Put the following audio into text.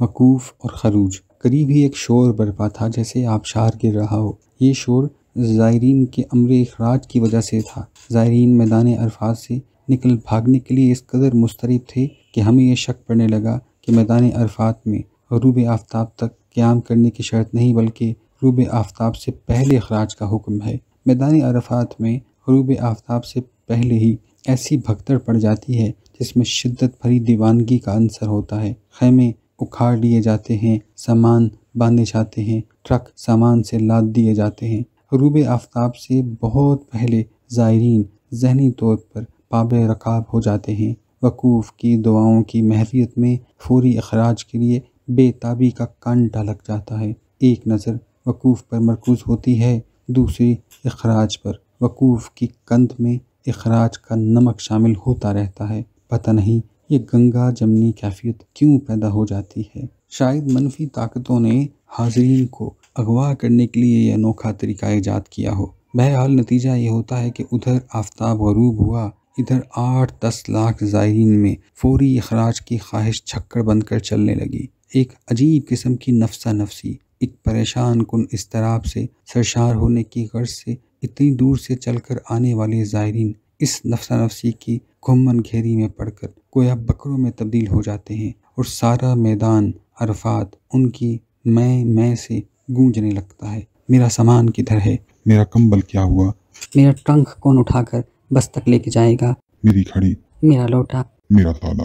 وقوف اور خروج۔ قریب ہی ایک شور برپا تھا جیسے آبشار گر رہا ہو۔ یہ شور زائرین کے امر اخراج کی وجہ سے تھا۔ زائرین میدان عرفات سے نکل بھاگنے کے لیے اس قدر مضطرب تھے کہ ہمیں یہ شک پڑنے لگا کہ میدان عرفات میں غروب آفتاب تک قیام کرنے کی شرط نہیں بلکہ غروب آفتاب سے پہلے اخراج کا حکم ہے۔ میدان عرفات میں غروب آفتاب سے پہلے ہی ایسی بھگدڑ پڑ جاتی ہے جس میں شدت بھری دیوانگی کا عنصر ہوتا ہے۔ خیمے اکھاڑ لیے جاتے ہیں، سامان باندھے جاتے ہیں، ٹرک سامان سے لاد دیے جاتے ہیں۔ غروب آفتاب سے بہت پہلے زائرین ذہنی طور پر باب رکاب ہو جاتے ہیں۔ وقوف کی دعاؤں کی محویت میں فوری اخراج کے لیے بے تابی کا کانٹا لگ جاتا ہے۔ ایک نظر وقوف پر مرکوز ہوتی ہے، دوسری اخراج پر۔ وقوف کی قند میں اخراج کا نمک شامل ہوتا رہتا ہے۔ پتہ نہیں یہ گنگا جمنی کیفیت کیوں پیدا ہو جاتی ہے۔ شاید منفی طاقتوں نے حاضرین کو اغوا کرنے کے لیے یہ انوکھا طریقہ ایجاد کیا ہو۔ بہرحال نتیجہ یہ ہوتا ہے کہ ادھر آفتاب غروب ہوا، ادھر 8-10 لاکھ زائرین میں فوری اخراج کی خواہش چھکڑ بند کر چلنے لگی۔ ایک عجیب قسم کی نفسا نفسی، ایک پریشان کن اضطراب سے سرشار ہونے کی غرض سے اتنی دور سے چل کر آنے والے زائرین اس نفسا نفسی کی گھمن گھیری میں پڑ کر گویا بکروں میں تبدیل ہو جاتے ہیں اور سارا میدان عرفات ان کی میں سے گونجنے لگتا ہے۔ میرا سامان کدھر ہے؟ میرا کمبل کیا ہوا؟ میرا ٹرنک کون اٹھا کر بس تک لے کے جائے گا؟ میری گھڑی؟ میرا لوٹا؟ میرا تالا؟